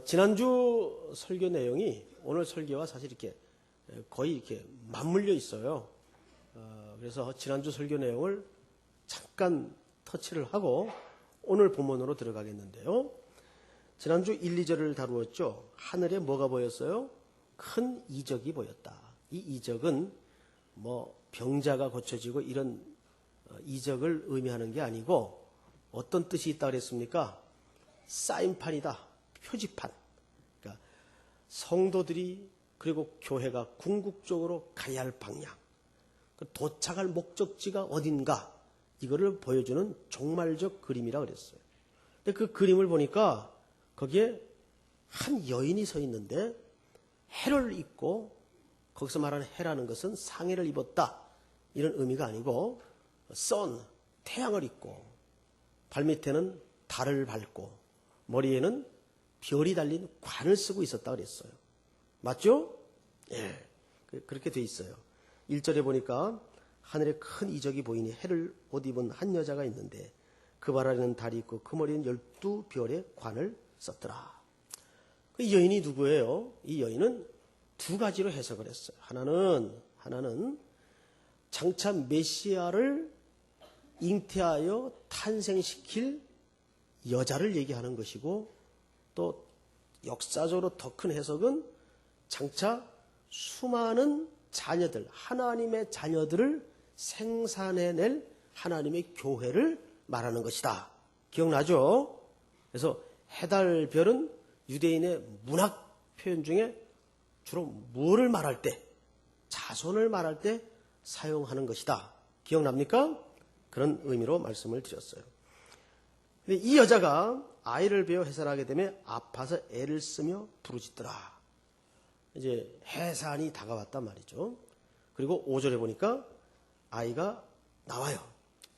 지난주 설교 내용이 오늘 설교와 사실 이렇게 거의 이렇게 맞물려 있어요. 그래서 지난주 설교 내용을 잠깐 터치를 하고 오늘 본문으로 들어가겠는데요. 지난주 1, 2절을 다루었죠. 하늘에 뭐가 보였어요? 큰 이적이 보였다. 이 이적은 뭐 병자가 고쳐지고 이런 이적을 의미하는 게 아니고 어떤 뜻이 있다 그랬습니까? 사인판이다. 표지판. 그러니까 성도들이 그리고 교회가 궁극적으로 가야 할 방향, 도착할 목적지가 어딘가 이거를 보여주는 종말적 그림이라 그랬어요. 근데 그 그림을 보니까 거기에 한 여인이 서 있는데 해를 입고, 거기서 말하는 해라는 것은 상해를 입었다 이런 의미가 아니고 선, 태양을 입고 발밑에는 달을 밟고 머리에는 별이 달린 관을 쓰고 있었다 그랬어요. 맞죠? 예, 그렇게 돼 있어요. 1절에 보니까 하늘에 큰 이적이 보이니 해를 옷 입은 한 여자가 있는데 그 발 아래는 달이 있고 그 머리는 12별의 관을 썼더라. 그 여인이 누구예요? 이 여인은 두 가지로 해석을 했어요. 하나는 장차 메시아를 잉태하여 탄생시킬 여자를 얘기하는 것이고, 또 역사적으로 더 큰 해석은 장차 수많은 자녀들, 하나님의 자녀들을 생산해낼 하나님의 교회를 말하는 것이다. 기억나죠? 그래서 해달, 별은 유대인의 문학 표현 중에 주로 뭐를 말할 때, 자손을 말할 때 사용하는 것이다. 기억납니까? 그런 의미로 말씀을 드렸어요. 근데 이 여자가 아이를 베어 해산하게 되면 아파서 애를 쓰며 부르짖더라. 이제 해산이 다가왔단 말이죠. 그리고 5절에 보니까 아이가 나와요.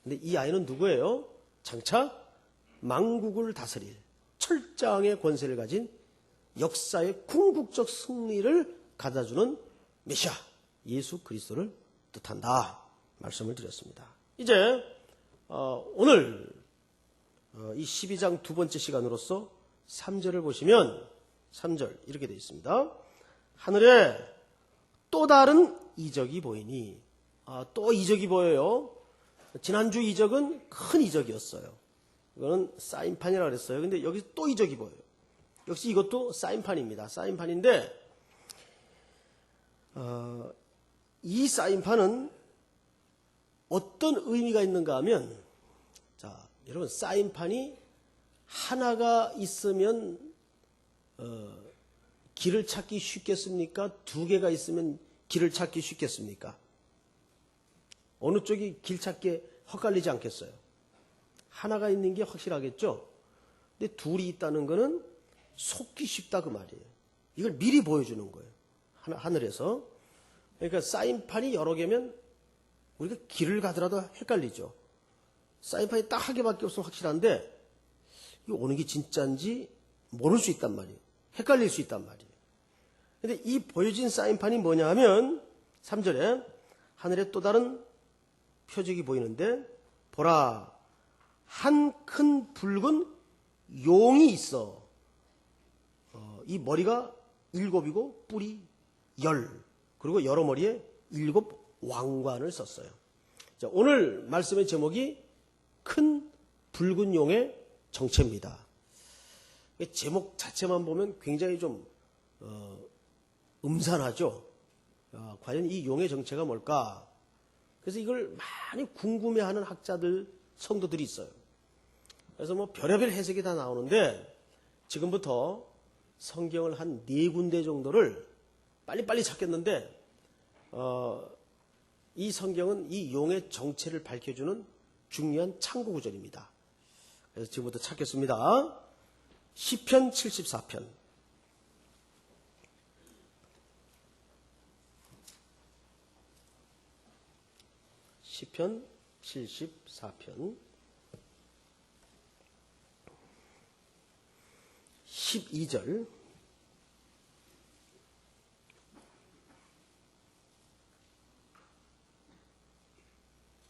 근데 이 아이는 누구예요? 장차 만국을 다스릴 철장의 권세를 가진 역사의 궁극적 승리를 가져주는 메시아 예수 그리스도를 뜻한다 말씀을 드렸습니다. 이제 오늘 이 12장 두 번째 시간으로서 3절을 보시면 3절 이렇게 되어 있습니다. 하늘에 또 다른 이적이 보이니, 또 이적이 보여요. 지난주 이적은 큰 이적이었어요. 이거는 사인판이라고 그랬어요. 근데 여기서 또 이적이 보여요. 역시 이것도 사인판입니다. 사인판인데 이 사인판은 어떤 의미가 있는가 하면, 자, 여러분, 사인판이 하나가 있으면 길을 찾기 쉽겠습니까? 두 개가 있으면 길을 찾기 쉽겠습니까? 어느 쪽이 길 찾기에 헛갈리지 않겠어요? 하나가 있는 게 확실하겠죠? 근데 둘이 있다는 거는 속기 쉽다 그 말이에요. 이걸 미리 보여주는 거예요. 하늘에서. 그러니까 사인판이 여러 개면 우리가 길을 가더라도 헷갈리죠. 사인판이 딱 한 개밖에 없으면 확실한데 이거 어느 게 진짜인지 모를 수 있단 말이에요. 헷갈릴 수 있단 말이에요. 근데 이 보여진 사인판이 뭐냐 하면 3절에 하늘에 또 다른 표적이 보이는데 보라, 한 큰 붉은 용이 있어. 이 머리가 7이고 뿔이 10, 그리고 여러 머리에 7 왕관을 썼어요. 자, 오늘 말씀의 제목이 큰 붉은 용의 정체입니다. 제목 자체만 보면 굉장히 좀 음산하죠. 과연 이 용의 정체가 뭘까? 그래서 이걸 많이 궁금해하는 학자들, 성도들이 있어요. 그래서 뭐 별의별 해석이 다 나오는데 지금부터 성경을 한 4군데 정도를 빨리빨리 찾겠는데 이 성경은 이 용의 정체를 밝혀주는 중요한 참고 구절입니다. 그래서 지금부터 찾겠습니다. 시편 74편. 시편 74편 12절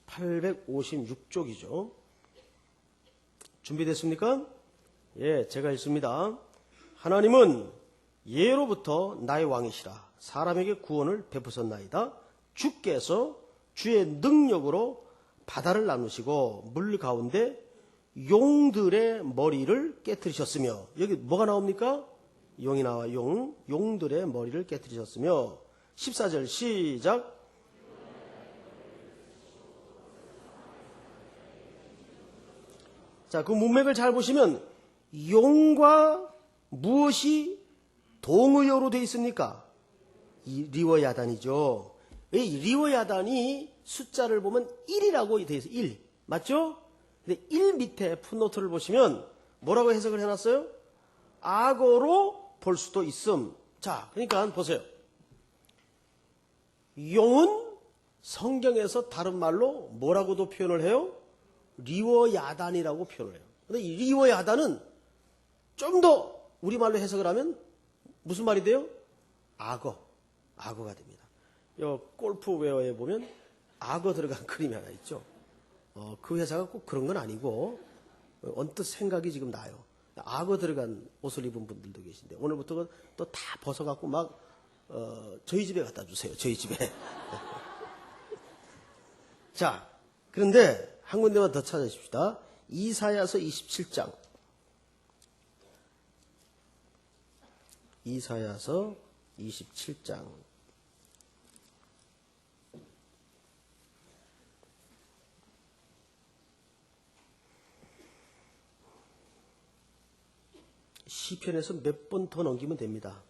856쪽이죠. 준비됐습니까? 예, 제가 읽습니다. 하나님은 예로부터 나의 왕이시라. 사람에게 구원을 베푸셨나이다. 주께서 주의 능력으로 바다를 나누시고 물 가운데 용들의 머리를 깨뜨리셨으며, 여기 뭐가 나옵니까? 용이 나와. 용들의 머리를 깨뜨리셨으며. 14절 시작. 자, 그 문맥을 잘 보시면 용과 무엇이 동의어로 되어 있습니까? 이 리워야단이죠. 이 리워야단이 숫자를 보면 1이라고 되어 있어요. 1. 맞죠? 근데 1 밑에 풋노트를 보시면 뭐라고 해석을 해놨어요? 악어로 볼 수도 있음. 자, 그러니까 보세요. 용은 성경에서 다른 말로 뭐라고도 표현을 해요? 리워야단이라고 표현을 해요. 근데 이 리워야단은 좀 더 우리말로 해석을 하면 무슨 말이 돼요? 악어가 됩니다. 요 골프웨어에 보면 악어 들어간 그림이 하나 있죠. 그 회사가 꼭 그런 건 아니고 언뜻 생각이 지금 나요. 악어 들어간 옷을 입은 분들도 계신데 오늘부터 또 다 벗어갖고 막 저희 집에 갖다 주세요. 저희 집에. 자, 그런데 한 군데만 더 찾아주십시다. 이사야서 27장. 이사야서 27장. 시편에서 몇 번 더 넘기면 됩니다.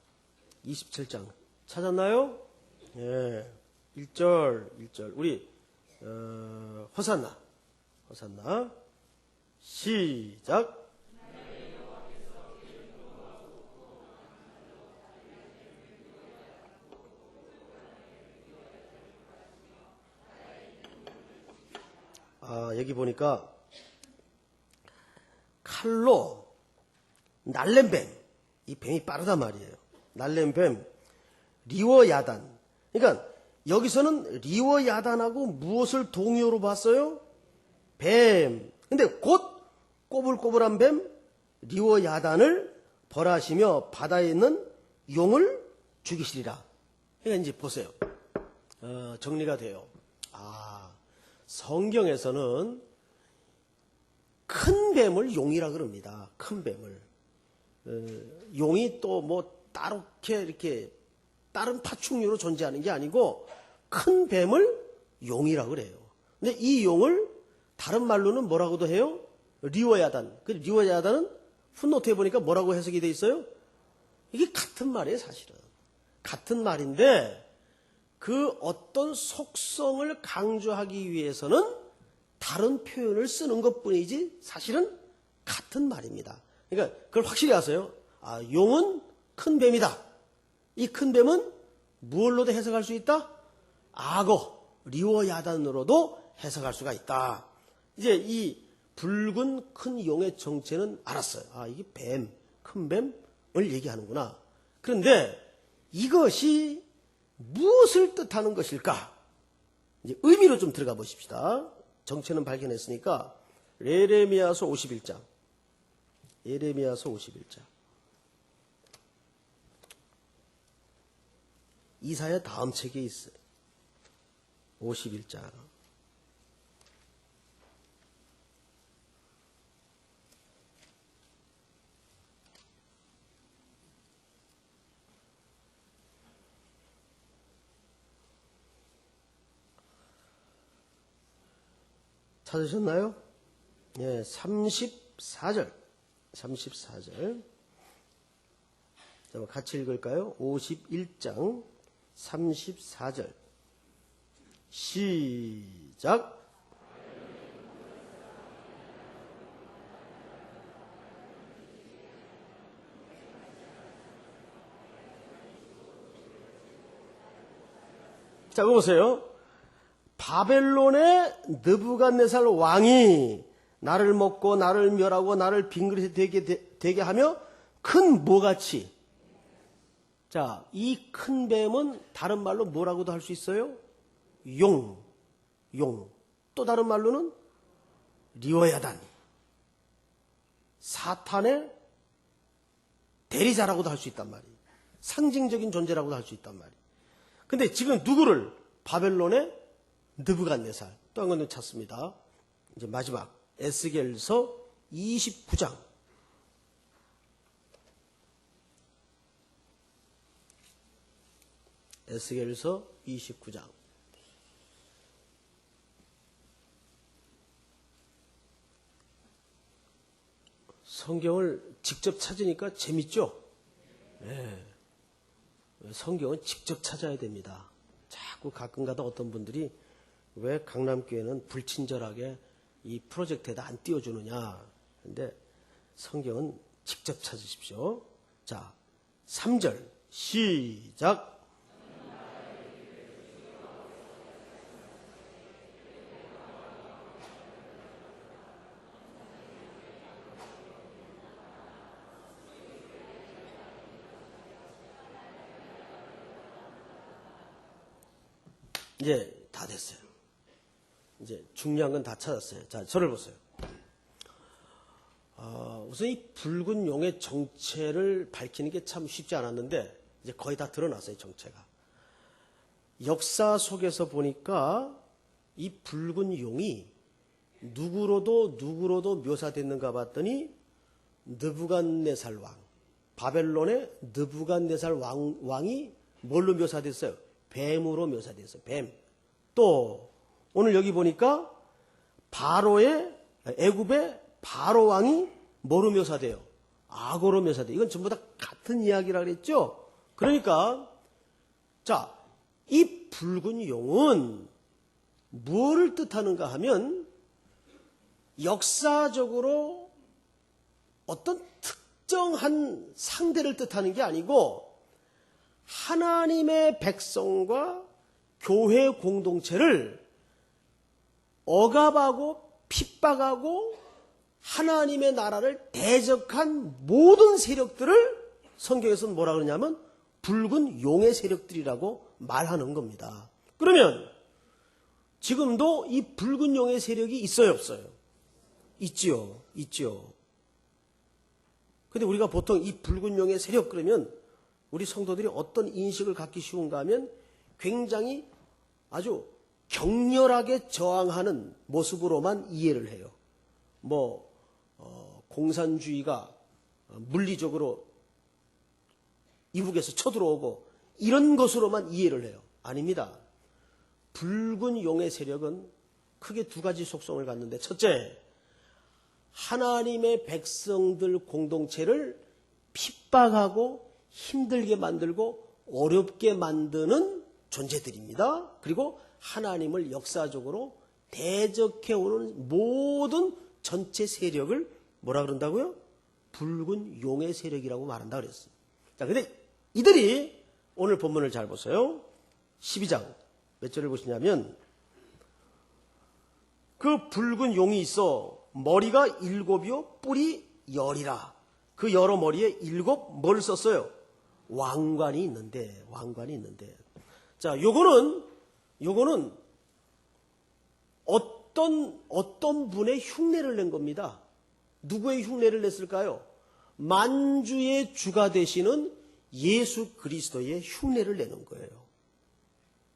27장. 찾았나요? 예. 1절. 우리, 호산나. 시작. 여기 보니까 칼로 날렘뱀, 이 뱀이 빠르단 말이에요. 날렘뱀, 리워야단. 그러니까 여기서는 리워야단하고 무엇을 동의어로 봤어요? 뱀. 근데 곧 꼬불꼬불한 뱀, 리워야단을 벌하시며 바다에 있는 용을 죽이시리라. 그러니까 이제 보세요. 정리가 돼요. 성경에서는 큰 뱀을 용이라 그럽니다. 큰 뱀을. 용이 또 뭐 따로 이렇게 다른 파충류로 존재하는 게 아니고 큰 뱀을 용이라 그래요. 근데 이 용을 다른 말로는 뭐라고도 해요? 리워야단. 그 리워야단은 풋노트에 보니까 뭐라고 해석이 돼 있어요? 이게 같은 말이에요, 사실은. 같은 말인데 그 어떤 속성을 강조하기 위해서는 다른 표현을 쓰는 것뿐이지 사실은 같은 말입니다. 그러니까 그걸 확실히 아세요. 용은 큰 뱀이다. 이 큰 뱀은 무엇로도 해석할 수 있다? 악어, 리워야단으로도 해석할 수가 있다. 이제 이 붉은 큰 용의 정체는 알았어요. 이게 뱀, 큰 뱀을 얘기하는구나. 그런데 이것이 무엇을 뜻하는 것일까? 이제 의미로 좀 들어가 보십시다. 정체는 발견했으니까 예레미야서 51장. 예레미야서 51장. 이사야 다음 책에 있어요. 51장. 찾으셨나요? 예, 34절. 34절. 같이 읽을까요? 51장 34절. 시작. 자, 그거 보세요. 바벨론의 느부갓네살 왕이 나를 먹고 나를 멸하고 나를 빈 그릇에 되게 하며 큰 모같이. 자, 이 큰 뱀은 다른 말로 뭐라고도 할 수 있어요? 용. 또 다른 말로는 리워야단. 사탄의 대리자라고도 할 수 있단 말이에요. 상징적인 존재라고도 할 수 있단 말이에요. 근데 지금 누구를? 바벨론의 느부갓네살. 또 한 번 찾습니다. 이제 마지막 에스겔서 29장. 에스겔서 29장. 성경을 직접 찾으니까 재밌죠? 네. 성경은 직접 찾아야 됩니다. 자꾸 가끔가다 어떤 분들이 왜 강남교회는 불친절하게 이 프로젝트에다 안 띄워주느냐. 근데 성경은 직접 찾으십시오. 자, 3절 시작. 이제 다 됐어요. 이제 중요한 건 다 찾았어요. 자, 저를 보세요. 우선 이 붉은 용의 정체를 밝히는 게 참 쉽지 않았는데 이제 거의 다 드러났어요, 정체가. 역사 속에서 보니까 이 붉은 용이 누구로도 묘사됐는가 봤더니 느부갓네살 왕, 바벨론의 느부갓네살 왕이 뭘로 묘사됐어요? 뱀으로 묘사됐어요. 뱀. 또 오늘 여기 보니까 애굽의 바로 왕이 뭐로 묘사돼요? 악어로 묘사돼요. 이건 전부 다 같은 이야기라 그랬죠? 그러니까 자, 이 붉은 용은 무엇을 뜻하는가 하면 역사적으로 어떤 특정한 상대를 뜻하는 게 아니고 하나님의 백성과 교회 공동체를 억압하고 핍박하고 하나님의 나라를 대적한 모든 세력들을 성경에서는 뭐라 그러냐면 붉은 용의 세력들이라고 말하는 겁니다. 그러면 지금도 이 붉은 용의 세력이 있어요, 없어요? 있지요. 근데 우리가 보통 이 붉은 용의 세력 그러면 우리 성도들이 어떤 인식을 갖기 쉬운가 하면 굉장히 아주 격렬하게 저항하는 모습으로만 이해를 해요. 공산주의가 물리적으로 이북에서 쳐들어오고 이런 것으로만 이해를 해요. 아닙니다. 붉은 용의 세력은 크게 두 가지 속성을 갖는데, 첫째, 하나님의 백성들 공동체를 핍박하고 힘들게 만들고 어렵게 만드는 존재들입니다. 그리고 하나님을 역사적으로 대적해오는 모든 전체 세력을 뭐라 그런다고요? 붉은 용의 세력이라고 말한다 그랬어요. 자, 근데 이들이 오늘 본문을 잘 보세요. 12장 몇 절을 보시냐면 그 붉은 용이 있어 머리가 7이요 뿔이 10이라. 그 여러 머리에 7 뭘 썼어요? 왕관이 있는데. 자, 요거는 어떤 분의 흉내를 낸 겁니다. 누구의 흉내를 냈을까요? 만주의 주가 되시는 예수 그리스도의 흉내를 내는 거예요.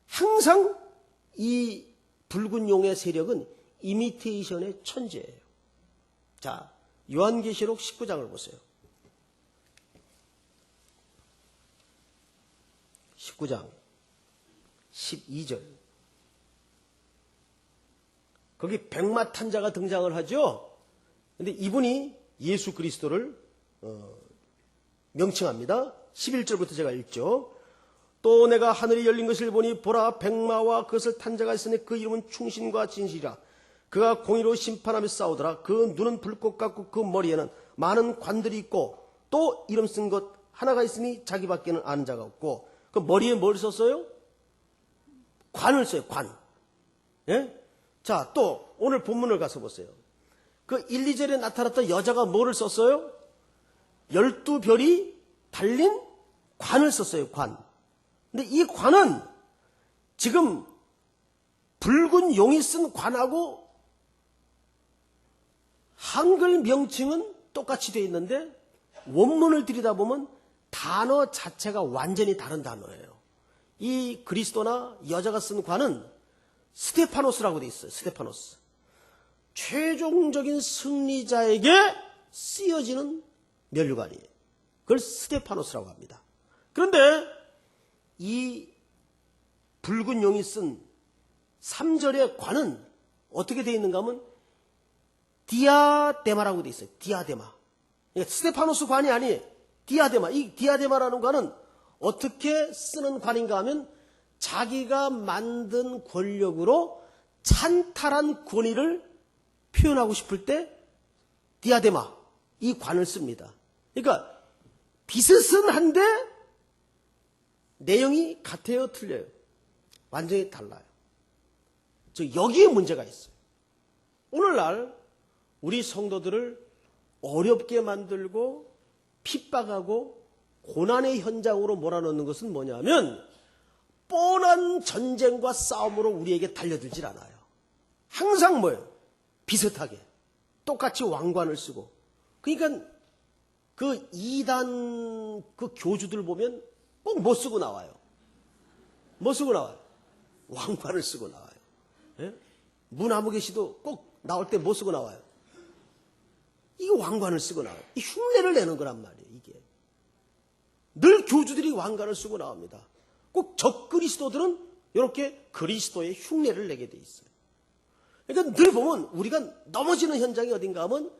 항상 이 붉은 용의 세력은 이미테이션의 천재예요. 자, 요한계시록 19장을 보세요. 19장 12절. 거기 백마탄자가 등장을 하죠. 근데 이분이 예수 그리스도를 명칭합니다. 11절부터 제가 읽죠. 또 내가 하늘이 열린 것을 보니 보라 백마와 그것을 탄 자가 있으니 그 이름은 충신과 진실이라. 그가 공의로 심판하며 싸우더라. 그 눈은 불꽃 같고 그 머리에는 많은 관들이 있고 또 이름 쓴 것 하나가 있으니 자기밖에는 아는 자가 없고. 그 머리에 뭘 썼어요? 관을 써요. 관. 예? 자, 또 오늘 본문을 가서 보세요. 그 1, 2절에 나타났던 여자가 뭐를 썼어요? 12별이 달린 관을 썼어요. 관. 근데 이 관은 지금 붉은 용이 쓴 관하고 한글 명칭은 똑같이 되어 있는데 원문을 들여다보면 단어 자체가 완전히 다른 단어예요. 이 그리스도나 여자가 쓴 관은 스테파노스라고 돼 있어요. 스테파노스. 최종적인 승리자에게 쓰여지는 면류관이에요. 그걸 스테파노스라고 합니다. 그런데 이 붉은 용이 쓴 3절의 관은 어떻게 되어 있는가 하면 디아데마라고 되어 있어요. 디아데마. 그러니까 스테파노스 관이 아니에요. 디아데마. 이 디아데마라는 관은 어떻게 쓰는 관인가 하면 자기가 만든 권력으로 찬탈한 권위를 표현하고 싶을 때 디아데마, 이 관을 씁니다. 그러니까 비슷한데 내용이 같아요, 틀려요? 완전히 달라요. 여기에 문제가 있어요. 오늘날 우리 성도들을 어렵게 만들고 핍박하고 고난의 현장으로 몰아넣는 것은 뭐냐면 뻔한 전쟁과 싸움으로 우리에게 달려들질 않아요. 항상 뭐예요? 비슷하게 똑같이 왕관을 쓰고. 그러니까 그 이단 그 교주들 보면 꼭 뭐 쓰고 나와요? 뭐 쓰고 나와요? 왕관을 쓰고 나와요. 예? 문아무개 씨도 꼭 나올 때 뭐 쓰고 나와요? 이 왕관을 쓰고 나와요. 이 흉내를 내는 거란 말이에요. 이게 늘 교주들이 왕관을 쓰고 나옵니다. 꼭 적그리스도들은 이렇게 그리스도의 흉내를 내게 돼 있어요. 그러니까 늘 보면 우리가 넘어지는 현장이 어딘가 하면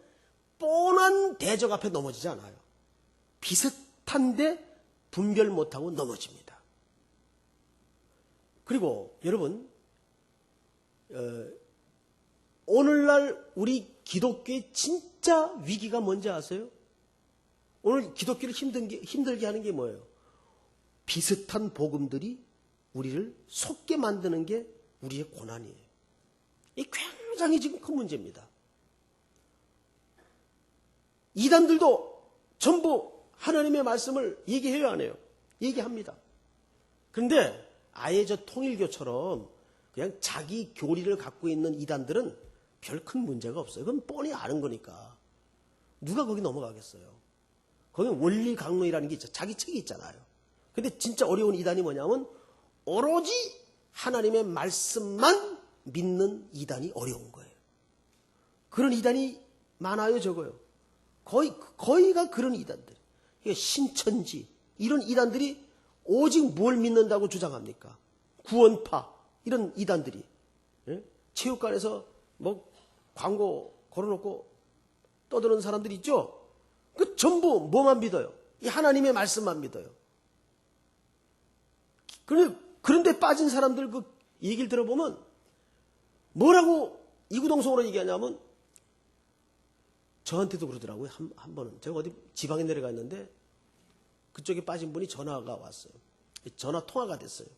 뻔한 대적 앞에 넘어지지 않아요. 비슷한데 분별 못하고 넘어집니다. 그리고 여러분 오늘날 우리 기독교의 진짜 위기가 뭔지 아세요? 오늘 기독교를 힘들게 하는 게 뭐예요? 비슷한 복음들이 우리를 속게 만드는 게 우리의 고난이에요. 이 굉장히 지금 큰 문제입니다. 이단들도 전부 하나님의 말씀을 얘기해요, 안 해요? 얘기합니다. 그런데 아예 저 통일교처럼 그냥 자기 교리를 갖고 있는 이단들은 별 큰 문제가 없어요. 그건 뻔히 아는 거니까. 누가 거기 넘어가겠어요? 거기 원리 강론이라는 게 있죠. 자기 책이 있잖아요. 근데 진짜 어려운 이단이 뭐냐면 오로지 하나님의 말씀만 믿는 이단이 어려운 거예요. 그런 이단이 많아요, 적어요. 거의가 그런 이단들. 신천지 이런 이단들이 오직 뭘 믿는다고 주장합니까? 구원파 이런 이단들이 체육관에서 뭐 광고 걸어놓고 떠드는 사람들이 있죠. 그 전부 뭐만 믿어요? 이 하나님의 말씀만 믿어요. 그런데 빠진 사람들 그 얘기를 들어보면 뭐라고 이구동성으로 얘기하냐면 저한테도 그러더라고요. 한 번은 제가 어디 지방에 내려가 있는데 그쪽에 빠진 분이 전화가 왔어요. 전화 통화가 됐어요.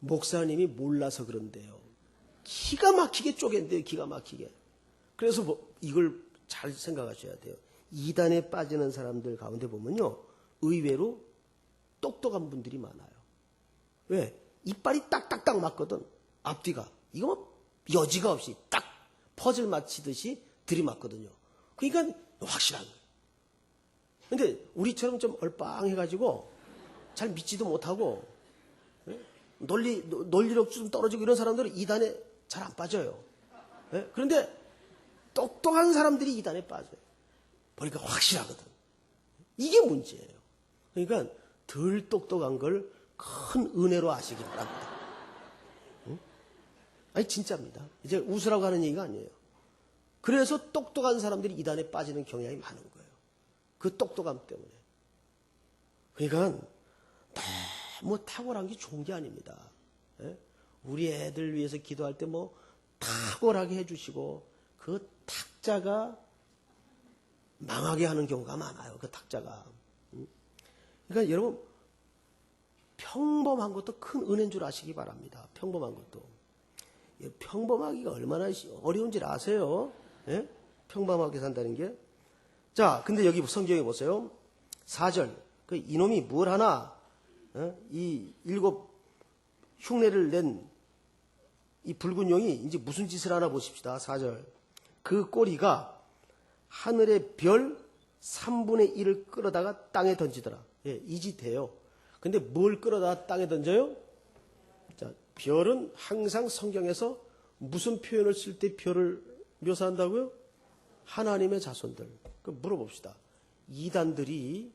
목사님이 몰라서 그런데요. 기가 막히게 쪼갠대요. 기가 막히게. 그래서 이걸 잘 생각하셔야 돼요. 이단에 빠지는 사람들 가운데 보면요. 의외로 똑똑한 분들이 많아요. 왜? 이빨이 딱딱딱 맞거든. 앞뒤가. 이거 뭐 여지가 없이 딱 퍼즐 맞히듯이 들이맞거든요. 그러니까 확실한 거예요. 근데 우리처럼 좀 얼빵해가지고 잘 믿지도 못하고 논리력 좀 떨어지고 이런 사람들은 이단에 잘 안 빠져요. 그런데 똑똑한 사람들이 이단에 빠져요. 보니까 확실하거든. 이게 문제예요. 그러니까 덜 똑똑한 걸 큰 은혜로 아시기 바랍니다. 아니 진짜입니다. 이제 웃으라고 하는 얘기가 아니에요. 그래서 똑똑한 사람들이 이단에 빠지는 경향이 많은 거예요. 그 똑똑함 때문에. 그러니까 너무 탁월한 게 좋은 게 아닙니다. 우리 애들 위해서 기도할 때 뭐 탁월하게 해주시고 그 탁자가 망하게 하는 경우가 많아요. 그 탁자가. 그러니까 여러분 평범한 것도 큰 은혜인 줄 아시기 바랍니다. 평범한 것도. 평범하기가 얼마나 어려운지 아세요? 예? 평범하게 산다는 게. 자, 근데 여기 성경에 보세요. 4절. 이놈이 뭘 하나? 이 7 흉내를 낸 이 붉은 용이 이제 무슨 짓을 하나 보십시다. 4절. 그 꼬리가 하늘의 별 3분의 1을 끌어다가 땅에 던지더라. 예, 이 짓해요. 근데 뭘 끌어다가 땅에 던져요? 자, 별은 항상 성경에서 무슨 표현을 쓸 때 별을 묘사한다고요? 하나님의 자손들. 그럼 물어봅시다. 이단들이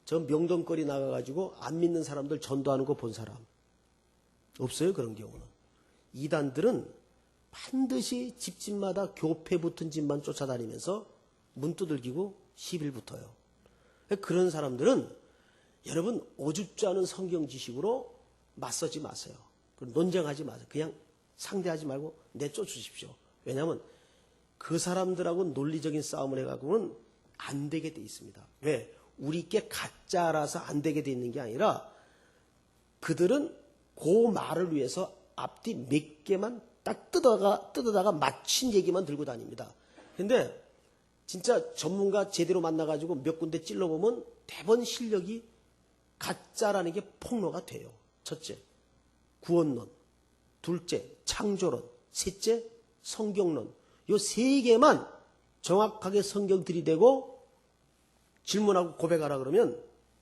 저 명동거리 나가가지고 안 믿는 사람들 전도하는 거 본 사람 없어요? 그런 경우는. 이단들은 반드시 집집마다 교패 붙은 집만 쫓아다니면서 문 두들기고 시비를 붙어요. 그런 사람들은 여러분 오죽지 않은 성경 지식으로 맞서지 마세요. 논쟁하지 마세요. 그냥 상대하지 말고 내쫓으십시오. 왜냐하면 그 사람들하고 논리적인 싸움을 해가고는 안 되게 돼 있습니다. 왜? 우리께 가짜라서 안 되게 돼 있는 게 아니라 그들은 그 말을 위해서 앞뒤 몇 개만 딱 뜯어다가 맞힌 얘기만 들고 다닙니다. 근데 진짜 전문가 제대로 만나가지고 몇 군데 찔러보면 대번 실력이 가짜라는 게 폭로가 돼요. 첫째, 구원론. 둘째, 창조론. 셋째, 성경론. 요 세 개만 정확하게 성경 들이대고 질문하고 고백하라 그러면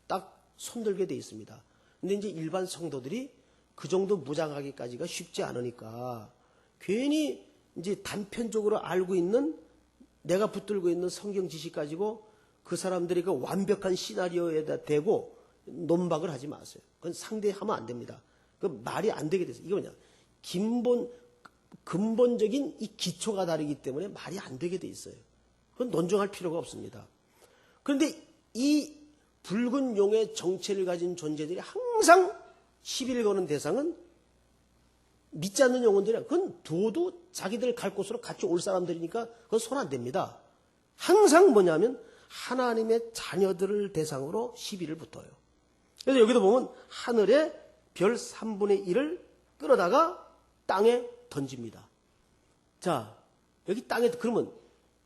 딱 손들게 돼 있습니다. 근데 이제 일반 성도들이 그 정도 무장하기까지가 쉽지 않으니까 괜히 이제 단편적으로 알고 있는 내가 붙들고 있는 성경 지식 가지고 그 사람들이 그 완벽한 시나리오에다 대고 논박을 하지 마세요. 그건 상대하면 안 됩니다. 그 말이 안 되게 돼서. 이게 뭐냐. 근본적인 이 기초가 다르기 때문에 말이 안 되게 돼 있어요. 그건 논쟁할 필요가 없습니다. 그런데 이 붉은 용의 정체를 가진 존재들이 항상 시비를 거는 대상은 믿지 않는 영혼들이야. 그건 두어도 자기들 갈 곳으로 같이 올 사람들이니까 그건 손 안 댑니다. 항상 뭐냐면 하나님의 자녀들을 대상으로 시비를 붙어요. 그래서 여기도 보면 하늘에 별 3분의 1을 끌어다가 땅에 던집니다. 자, 여기 땅에 그러면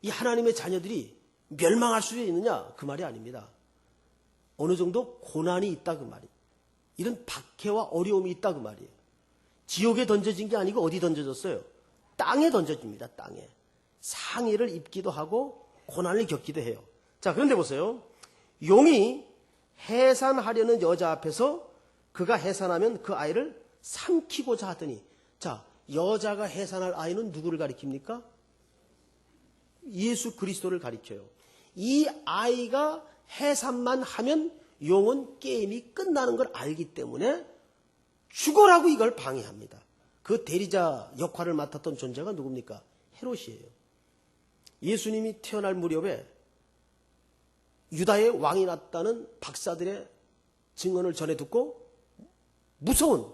이 하나님의 자녀들이 멸망할 수 있느냐? 그 말이 아닙니다. 어느 정도 고난이 있다 그 말이에요. 이런 박해와 어려움이 있다 그 말이에요. 지옥에 던져진 게 아니고 어디 던져졌어요? 땅에 던져집니다. 땅에. 상해를 입기도 하고 고난을 겪기도 해요. 자, 그런데 보세요. 용이 해산하려는 여자 앞에서 그가 해산하면 그 아이를 삼키고자 하더니, 자, 여자가 해산할 아이는 누구를 가리킵니까? 예수 그리스도를 가리켜요. 이 아이가 해산만 하면 용은 게임이 끝나는 걸 알기 때문에 죽어라고 이걸 방해합니다. 그 대리자 역할을 맡았던 존재가 누굽니까? 헤롯이에요. 예수님이 태어날 무렵에 유다의 왕이 났다는 박사들의 증언을 전해 듣고 무서운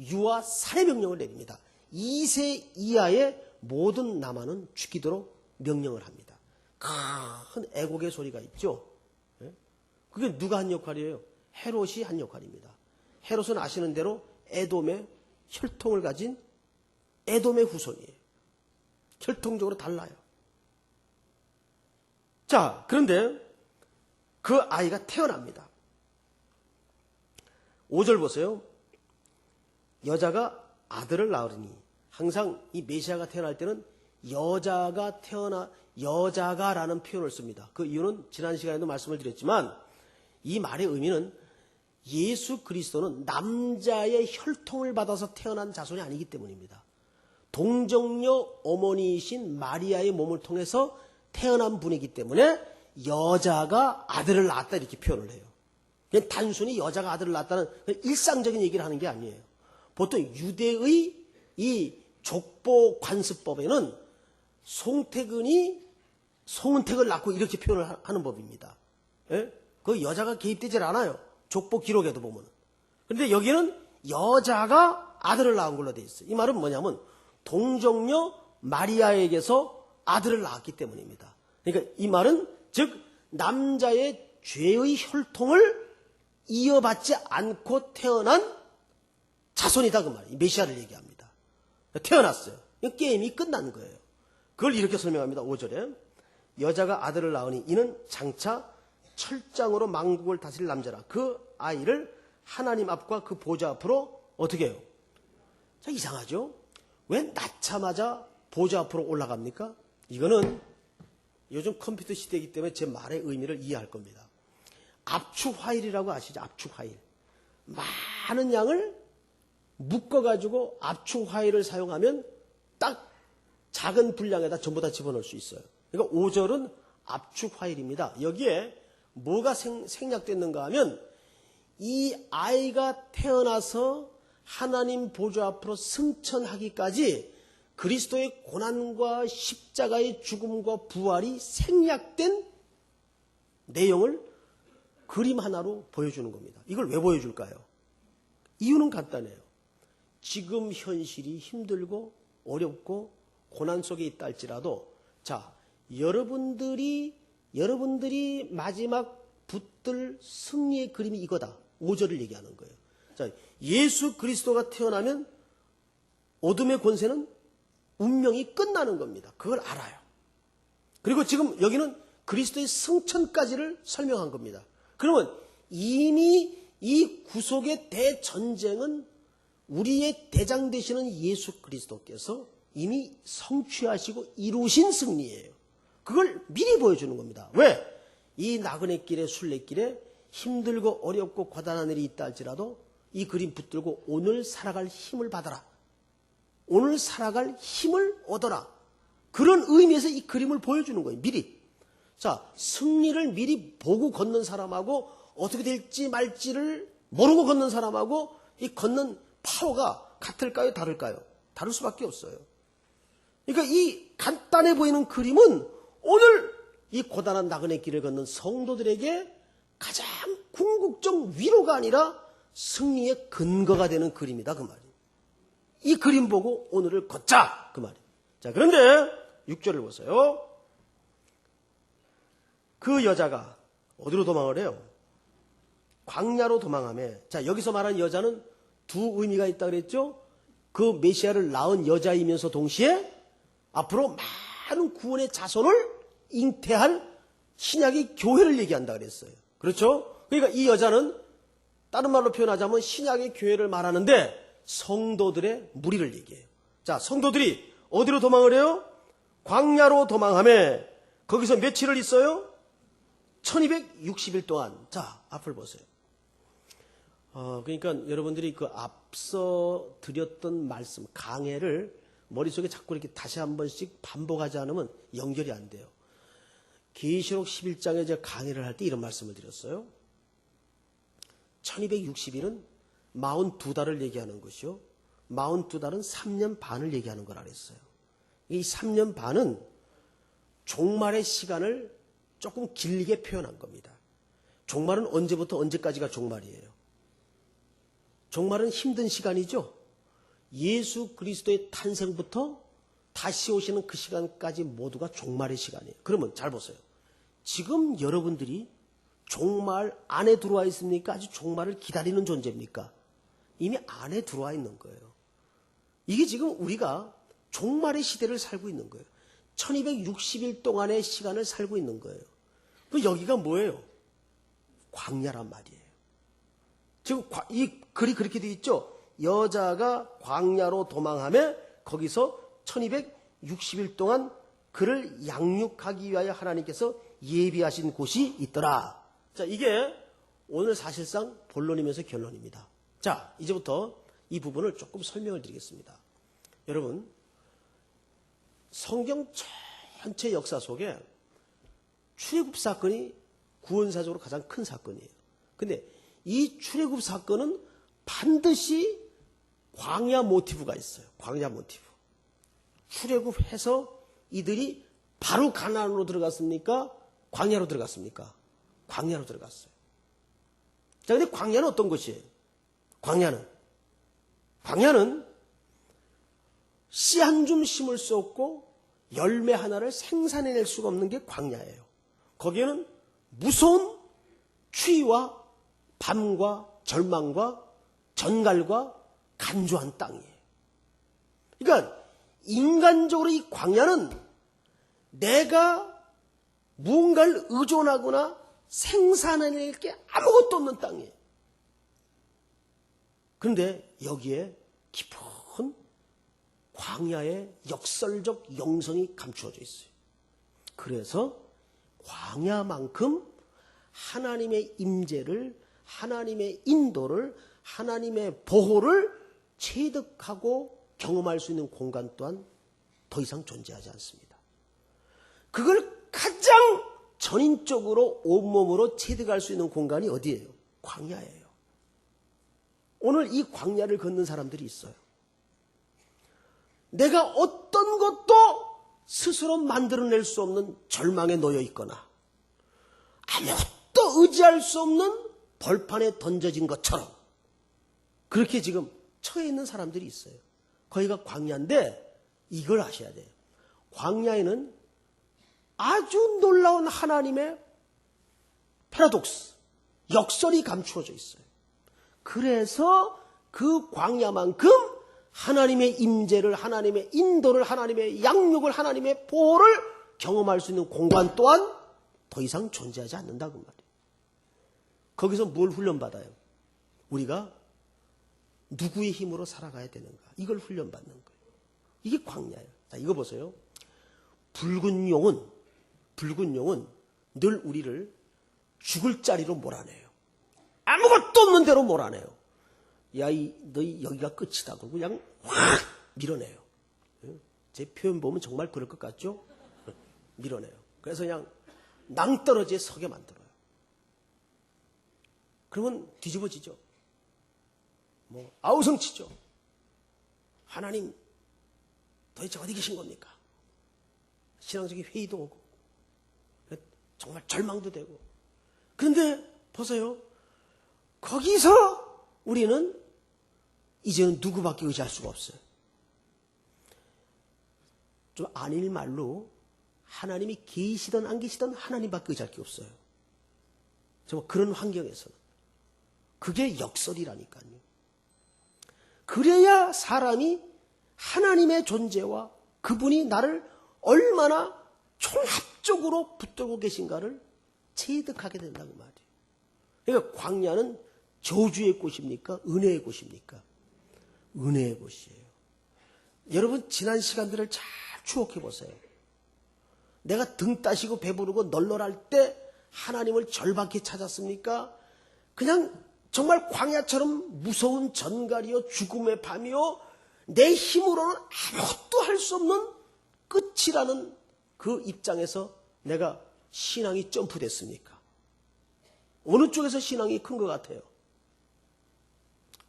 유아 살해 명령을 내립니다. 2세 이하의 모든 남아는 죽이도록 명령을 합니다. 큰 애곡의 소리가 있죠. 그게 누가 한 역할이에요? 헤롯이 한 역할입니다. 헤롯은 아시는 대로 에돔의 혈통을 가진 에돔의 후손이에요. 혈통적으로 달라요. 자, 그런데 그 아이가 태어납니다. 5절 보세요. 여자가 아들을 낳으리니, 항상 이 메시아가 태어날 때는 여자가라는 표현을 씁니다. 그 이유는 지난 시간에도 말씀을 드렸지만 이 말의 의미는 예수 그리스도는 남자의 혈통을 받아서 태어난 자손이 아니기 때문입니다. 동정녀 어머니이신 마리아의 몸을 통해서 태어난 분이기 때문에 여자가 아들을 낳았다 이렇게 표현을 해요. 그냥 단순히 여자가 아들을 낳았다는 일상적인 얘기를 하는 게 아니에요. 보통 유대의 이 족보 관습법에는 송은택을 낳고 이렇게 표현을 하는 법입니다. 예? 그 여자가 개입되질 않아요. 족보 기록에도 보면. 그런데 여기는 여자가 아들을 낳은 걸로 돼 있어요. 이 말은 뭐냐면 동정녀 마리아에게서 아들을 낳았기 때문입니다. 그러니까 이 말은 즉 남자의 죄의 혈통을 이어받지 않고 태어난 자손이다 그 말이에요. 메시아를 얘기합니다. 태어났어요. 게임이 끝난 거예요. 그걸 이렇게 설명합니다. 5절에 여자가 아들을 낳으니 이는 장차 철장으로 만국을 다스릴 남자라. 그 아이를 하나님 앞과 그 보좌 앞으로 어떻게 해요? 자, 이상하죠? 왜 낳자마자 보좌 앞으로 올라갑니까? 이거는 요즘 컴퓨터 시대이기 때문에 제 말의 의미를 이해할 겁니다. 압축화일이라고 아시죠? 압축화일. 많은 양을 묶어가지고 압축화일을 사용하면 딱 작은 분량에다 전부 다 집어넣을 수 있어요. 그러니까 5절은 압축화일입니다. 여기에 뭐가 생략됐는가 하면 이 아이가 태어나서 하나님 보좌 앞으로 승천하기까지 그리스도의 고난과 십자가의 죽음과 부활이 생략된 내용을 그림 하나로 보여주는 겁니다. 이걸 왜 보여줄까요? 이유는 간단해요. 지금 현실이 힘들고 어렵고 고난 속에 있다 할지라도 자, 여러분들이 마지막 붙들 승리의 그림이 이거다. 5절을 얘기하는 거예요. 자, 예수 그리스도가 태어나면 어둠의 권세는 운명이 끝나는 겁니다. 그걸 알아요. 그리고 지금 여기는 그리스도의 승천까지를 설명한 겁니다. 그러면 이미 이 구속의 대전쟁은 우리의 대장 되시는 예수 그리스도께서 이미 성취하시고 이루신 승리예요. 그걸 미리 보여주는 겁니다. 왜? 이 나그네 길에 순례길에 힘들고 어렵고 고단한 일이 있다 할지라도 이 그림 붙들고 오늘 살아갈 힘을 받아라. 오늘 살아갈 힘을 얻어라. 그런 의미에서 이 그림을 보여주는 거예요. 미리. 자, 승리를 미리 보고 걷는 사람하고 어떻게 될지 말지를 모르고 걷는 사람하고 이 걷는 파워가 같을까요? 다를까요? 다를 수밖에 없어요. 그러니까 이 간단해 보이는 그림은 오늘 이 고단한 나그네 길을 걷는 성도들에게 가장 궁극적 위로가 아니라 승리의 근거가 되는 그림이다 그 말이에요. 이 그림 보고 오늘을 걷자 그 말이에요. 자, 그런데 6절을 보세요. 그 여자가 어디로 도망을 해요? 광야로 도망하며. 자, 여기서 말하는 여자는 두 의미가 있다 그랬죠? 그 메시아를 낳은 여자이면서 동시에 앞으로 많은 구원의 자손을 잉태할 신약의 교회를 얘기한다 그랬어요. 그렇죠? 그러니까 이 여자는 다른 말로 표현하자면 신약의 교회를 말하는데 성도들의 무리를 얘기해요. 자, 성도들이 어디로 도망을 해요? 광야로 도망하며 거기서 며칠을 있어요? 1260일 동안. 자, 앞을 보세요. 그러니까 여러분들이 그 앞서 드렸던 말씀, 강해를 머릿속에 자꾸 이렇게 다시 한 번씩 반복하지 않으면 연결이 안 돼요. 계시록 11장에 제가 강해를 할 때 이런 말씀을 드렸어요. 1260일은 42달을 얘기하는 것이요. 42달은 3년 반을 얘기하는 거라 그랬어요. 이 3년 반은 종말의 시간을 조금 길게 표현한 겁니다. 종말은 언제부터 언제까지가 종말이에요? 종말은 힘든 시간이죠. 예수 그리스도의 탄생부터 다시 오시는 그 시간까지 모두가 종말의 시간이에요. 그러면 잘 보세요. 지금 여러분들이 종말 안에 들어와 있습니까? 아직 종말을 기다리는 존재입니까? 이미 안에 들어와 있는 거예요. 이게 지금 우리가 종말의 시대를 살고 있는 거예요. 1260일 동안의 시간을 살고 있는 거예요. 그 여기가 뭐예요? 광야란 말이에요. 지금 이 글이 그렇게 되어 있죠. 여자가 광야로 도망하며 거기서 1260일 동안 그를 양육하기 위하여 하나님께서 예비하신 곳이 있더라. 자, 이게 오늘 사실상 본론이면서 결론입니다. 자, 이제부터 이 부분을 조금 설명을 드리겠습니다. 여러분, 성경 전체 역사 속에 출애굽 사건이 구원사적으로 가장 큰 사건이에요. 근데 이 출애굽 사건은 반드시 광야 모티브가 있어요. 광야 모티브. 출애굽해서 이들이 바로 가나안으로 들어갔습니까? 광야로 들어갔습니까? 광야로 들어갔어요. 자, 근데 광야는 어떤 것이에요? 광야는 씨 한 줌 심을 수 없고 열매 하나를 생산해낼 수가 없는 게 광야예요. 거기에는 무서운 추위와 밤과 절망과 전갈과 간조한 땅이에요. 그러니까 인간적으로 이 광야는 내가 무언가를 의존하거나 생산해낼 게 아무것도 없는 땅이에요. 그런데 여기에 깊은 광야의 역설적 영성이 감추어져 있어요. 그래서 광야만큼 하나님의 임재를, 하나님의 인도를, 하나님의 보호를 체득하고 경험할 수 있는 공간 또한 더 이상 존재하지 않습니다. 그걸 가장 전인적으로 온몸으로 체득할 수 있는 공간이 어디예요? 광야예요. 오늘 이 광야를 걷는 사람들이 있어요. 내가 어떤 것도 스스로 만들어낼 수 없는 절망에 놓여 있거나 아무것도 의지할 수 없는 벌판에 던져진 것처럼 그렇게 지금 처해 있는 사람들이 있어요. 거기가 광야인데 이걸 아셔야 돼요. 광야에는 아주 놀라운 하나님의 패러독스, 역설이 감추어져 있어요. 그래서 그 광야만큼 하나님의 임재를, 하나님의 인도를, 하나님의 양육을, 하나님의 보호를 경험할 수 있는 공간 또한 더 이상 존재하지 않는다고 말이에요. 거기서 뭘 훈련받아요? 우리가 누구의 힘으로 살아가야 되는가? 이걸 훈련받는 거예요. 이게 광야예요. 자, 이거 보세요. 붉은 용은 늘 우리를 죽을 자리로 몰아내요. 아무것도 없는 대로 몰아내요. 야, 너희 여기가 끝이다. 그러고 그냥 확 밀어내요. 제 표현 보면 정말 그럴 것 같죠? 밀어내요. 그래서 그냥 낭떠러지에 서게 만들어요. 그러면 뒤집어지죠. 아우성치죠. 하나님 도대체 어디 계신 겁니까? 신앙적인 회의도 오고 정말 절망도 되고. 그런데 보세요. 거기서 우리는 이제는 누구밖에 의지할 수가 없어요. 좀 아닐 말로 하나님이 계시든 안 계시든 하나님밖에 의지할 게 없어요. 정말 그런 환경에서는. 그게 역설이라니까요. 그래야 사람이 하나님의 존재와 그분이 나를 얼마나 총합적으로 붙들고 계신가를 체득하게 된다고 말이에요. 그러니까 광야는 저주의 곳입니까? 은혜의 곳입니까? 은혜의 곳이에요. 여러분 지난 시간들을 잘 추억해 보세요. 내가 등 따시고 배부르고 널널할 때 하나님을 절박히 찾았습니까? 그냥 정말 광야처럼 무서운 전갈이요 죽음의 밤이요 내 힘으로는 아무것도 할 수 없는 끝이라는 그 입장에서 내가 신앙이 점프됐습니까? 어느 쪽에서 신앙이 큰 것 같아요?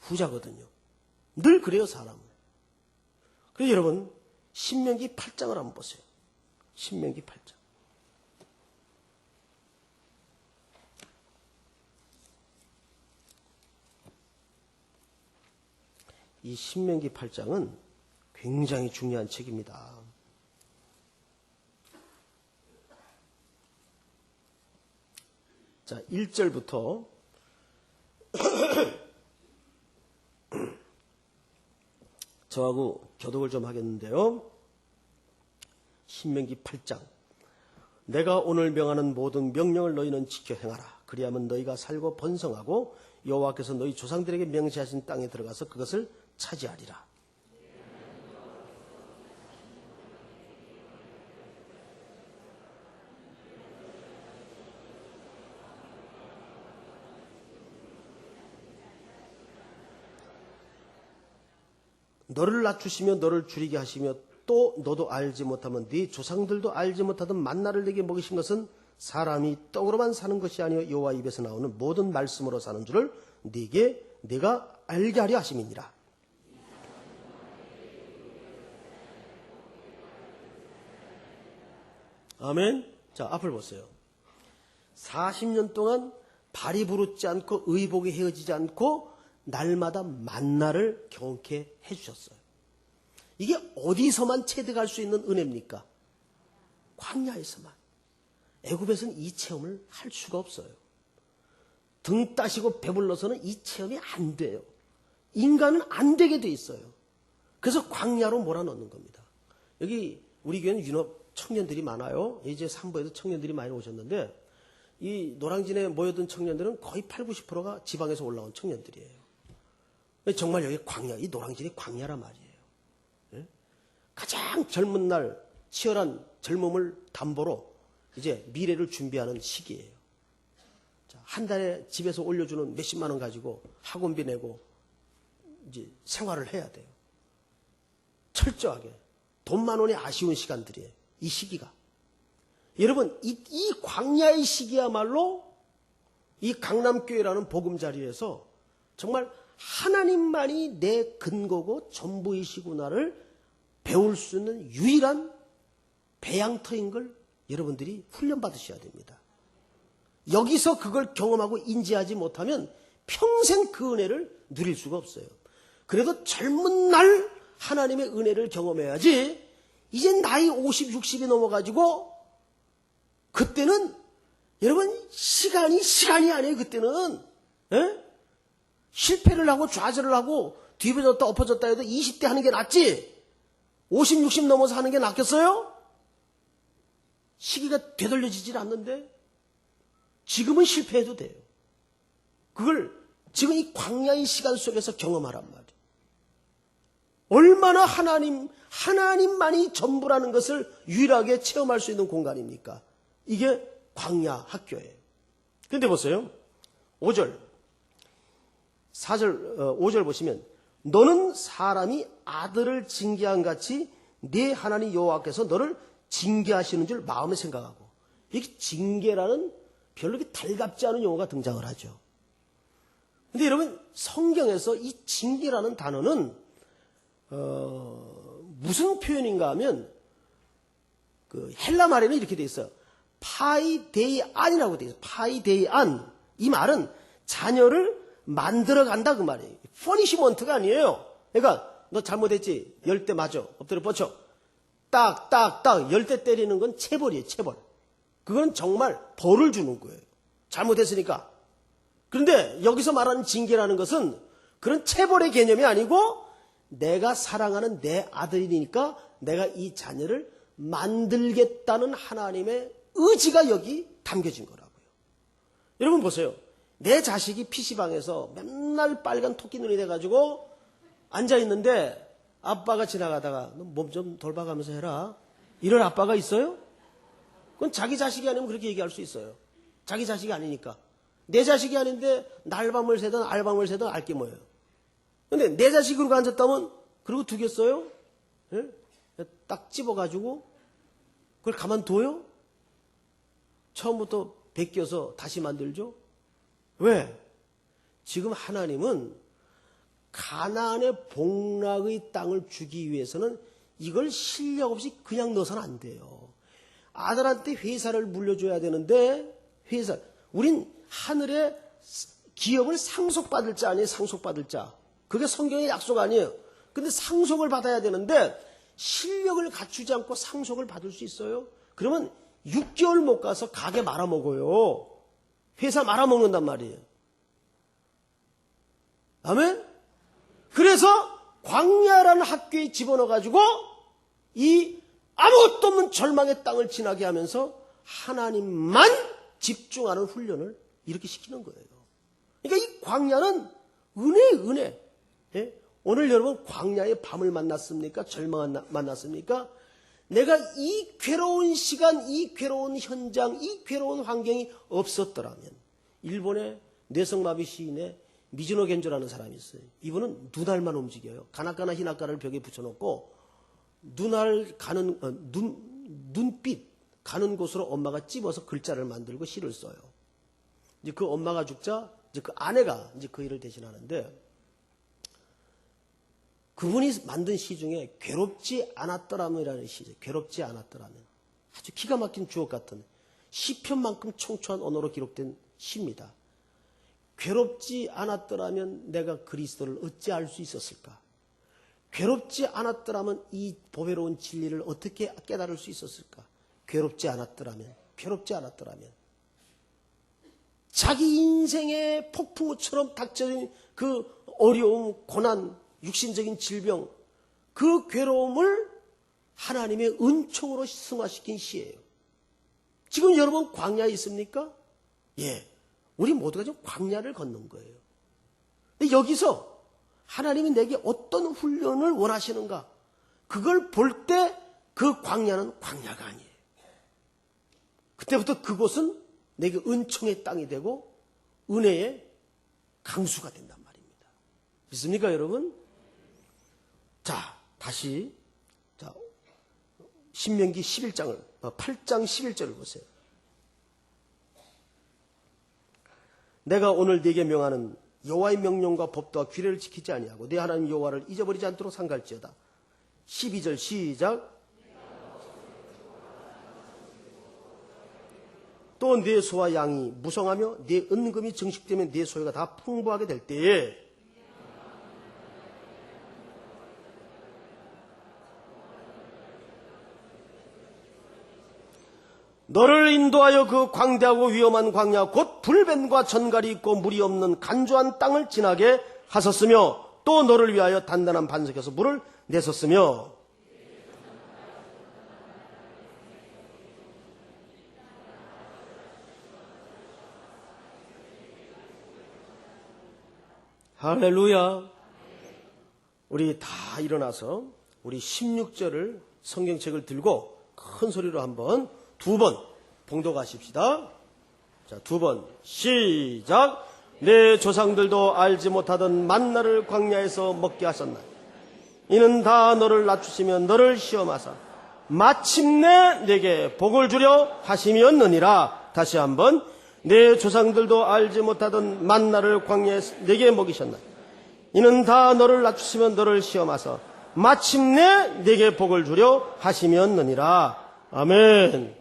후자거든요. 늘 그래요, 사람은. 그래서 여러분 신명기 8장을 한번 보세요. 신명기 8장. 이 신명기 8장은 굉장히 중요한 책입니다. 자, 1절부터 저하고 교독을 좀 하겠는데요. 신명기 8장. 내가 오늘 명하는 모든 명령을 너희는 지켜 행하라. 그리하면 너희가 살고 번성하고 여호와께서 너희 조상들에게 명시하신 땅에 들어가서 그것을 차지하리라. 너를 낮추시며 너를 줄이게 하시며 또 너도 알지 못하면 네 조상들도 알지 못하던 만나를 네게 먹이신 것은 사람이 떡으로만 사는 것이 아니요 여호와 입에서 나오는 모든 말씀으로 사는 줄을 네게 내가 알게 하려 하심이니라. 아멘. 자, 앞을 보세요. 40년 동안 발이 부르지 않고 의복이 헤어지지 않고 날마다 만나를 경험케 해주셨어요. 이게 어디서만 체득할 수 있는 은혜입니까? 광야에서만. 애굽에서는 이 체험을 할 수가 없어요. 등 따시고 배불러서는 이 체험이 안 돼요. 인간은 안 되게 돼 있어요. 그래서 광야로 몰아넣는 겁니다. 여기 우리 교회는 유럽 청년들이 많아요. 이제 3부에도 청년들이 많이 오셨는데 이 노량진에 모여든 청년들은 거의 80, 90%가 지방에서 올라온 청년들이에요. 정말 여기 광야, 이 노량진이 광야란 말이에요. 예? 가장 젊은 날 치열한 젊음을 담보로 이제 미래를 준비하는 시기예요. 자, 한 달에 집에서 올려주는 몇십만 원 가지고 학원비 내고 이제 생활을 해야 돼요. 철저하게. 돈 만 원이 아쉬운 시간들이에요. 이 시기가. 여러분, 이 광야의 시기야말로 이 강남교회라는 보금자리에서 정말 하나님만이 내 근거고 전부이시구나를 배울 수 있는 유일한 배양터인 걸 여러분들이 훈련받으셔야 됩니다. 여기서 그걸 경험하고 인지하지 못하면 평생 그 은혜를 누릴 수가 없어요. 그래도 젊은 날 하나님의 은혜를 경험해야지 이제 나이 50, 60이 넘어가지고 그때는 여러분 시간이 아니에요. 그때는 실패를 하고 좌절을 하고 뒤집어졌다 엎어졌다 해도 20대 하는 게 낫지 50, 60 넘어서 하는 게 낫겠어요? 시기가 되돌려지질 않는데 지금은 실패해도 돼요. 그걸 지금 이 광야의 시간 속에서 경험하란 말이에요. 얼마나 하나님만이 전부라는 것을 유일하게 체험할 수 있는 공간입니까? 이게 광야 학교예요. 그런데 보세요. 5절. 5절 보시면 너는 사람이 아들을 징계한 같이 네 하나님 여호와께서 너를 징계하시는 줄 마음에 생각하고 이게 징계라는 별로 이렇게 달갑지 않은 용어가 등장을 하죠. 근데 여러분 성경에서 이 징계라는 단어는 무슨 표현인가 하면 그 헬라 말에는 이렇게 돼 있어요. 파이데이안이라고 돼 있어요. 파이데이안. 이 말은 자녀를 만들어간다 그 말이에요. 퍼니시먼트가 아니에요. 그러니까 너 잘못했지. 열 대 맞아. 엎드려 뻗쳐. 딱 열 대 때리는 건 체벌이에요. 체벌. 그건 정말 벌을 주는 거예요. 잘못했으니까. 그런데 여기서 말하는 징계라는 것은 그런 체벌의 개념이 아니고 내가 사랑하는 내 아들이니까 내가 이 자녀를 만들겠다는 하나님의 의지가 여기 담겨진 거라고요. 여러분 보세요. 내 자식이 PC방에서 맨날 빨간 토끼 눈이 돼가지고 앉아있는데 아빠가 지나가다가 너 몸 좀 돌봐가면서 해라. 이런 아빠가 있어요? 그건 자기 자식이 아니면 그렇게 얘기할 수 있어요. 자기 자식이 아니니까. 내 자식이 아닌데 날밤을 새든 알밤을 새든 알게 뭐예요. 근데 내 자식으로 앉았다면 그리고 두겠어요? 예? 딱 집어가지고 그걸 가만둬요? 처음부터 베껴서 다시 만들죠? 왜? 지금 하나님은 가나안의 복락의 땅을 주기 위해서는 이걸 실력 없이 그냥 넣어서는 안 돼요. 아들한테 회사를 물려줘야 되는데 우린 하늘의 기업을 상속받을 자 아니에요? 상속받을 자. 그게 성경의 약속 아니에요. 근데 상속을 받아야 되는데 실력을 갖추지 않고 상속을 받을 수 있어요? 그러면 6개월 못 가서 가게 말아먹어요. 회사 말아먹는단 말이에요. 아멘? 그래서 광야라는 학교에 집어넣어가지고 이 아무것도 없는 절망의 땅을 지나게 하면서 하나님만 집중하는 훈련을 이렇게 시키는 거예요. 그러니까 이 광야는 은혜. 예? 오늘 여러분 광야의 밤을 만났습니까? 절망을 만났습니까? 내가 이 괴로운 시간, 이 괴로운 현장, 이 괴로운 환경이 없었더라면 일본의 뇌성마비 시인의 미즈노 겐조라는 사람이 있어요. 이분은 눈알만 움직여요. 가나카나 히나카를 벽에 붙여놓고 눈알 가는 눈빛 가는 곳으로 엄마가 찝어서 글자를 만들고 시를 써요. 이제 그 엄마가 죽자 이제 그 아내가 이제 그 일을 대신하는데 그분이 만든 시 중에 괴롭지 않았더라면이라는 시죠. 괴롭지 않았더라면. 아주 기가 막힌 주옥 같은 시편만큼 청초한 언어로 기록된 시입니다. 괴롭지 않았더라면 내가 그리스도를 어찌 알 수 있었을까? 괴롭지 않았더라면 이 보배로운 진리를 어떻게 깨달을 수 있었을까? 괴롭지 않았더라면. 자기 인생의 폭풍우처럼 닥쳐진 그 어려움, 고난, 육신적인 질병, 그 괴로움을 하나님의 은총으로 승화시킨 시예요. 지금 여러분 광야에 있습니까? 예. 우리 모두가 지금 광야를 걷는 거예요. 근데 여기서 하나님이 내게 어떤 훈련을 원하시는가? 그걸 볼 때 그 광야는 광야가 아니에요. 그때부터 그곳은 내게 은총의 땅이 되고 은혜의 강수가 된단 말입니다. 믿습니까, 여러분? 자, 다시 신명기 11장을 8장 11절을 보세요. 내가 오늘 네게 명하는 여호와의 명령과 법도와 규례를 지키지 아니하고 네 하나님 여호와를 잊어버리지 않도록 삼갈지어다. 12절 시작. 또 네 소와 양이 무성하며 네 은금이 증식되면 네 소유가 다 풍부하게 될 때에 너를 인도하여 그 광대하고 위험한 광야 곧 불뱀과 전갈이 있고 물이 없는 간조한 땅을 지나게 하셨으며 또 너를 위하여 단단한 반석에서 물을 내셨으며 할렐루야. 우리 다 일어나서 우리 16절을 성경책을 들고 큰 소리로 한번 두 번 봉독하십시다. 자, 두 번 시작. 내 조상들도 알지 못하던 만나를 광야에서 먹게 하셨나. 이는 다 너를 낮추시며 너를 시험하사 마침내 내게 복을 주려 하심이었느니라. 다시 한번. 내 조상들도 알지 못하던 만나를 광야에서 내게 먹이셨나. 이는 다 너를 낮추시며 너를 시험하사 마침내 내게 복을 주려 하심이었느니라. 아멘.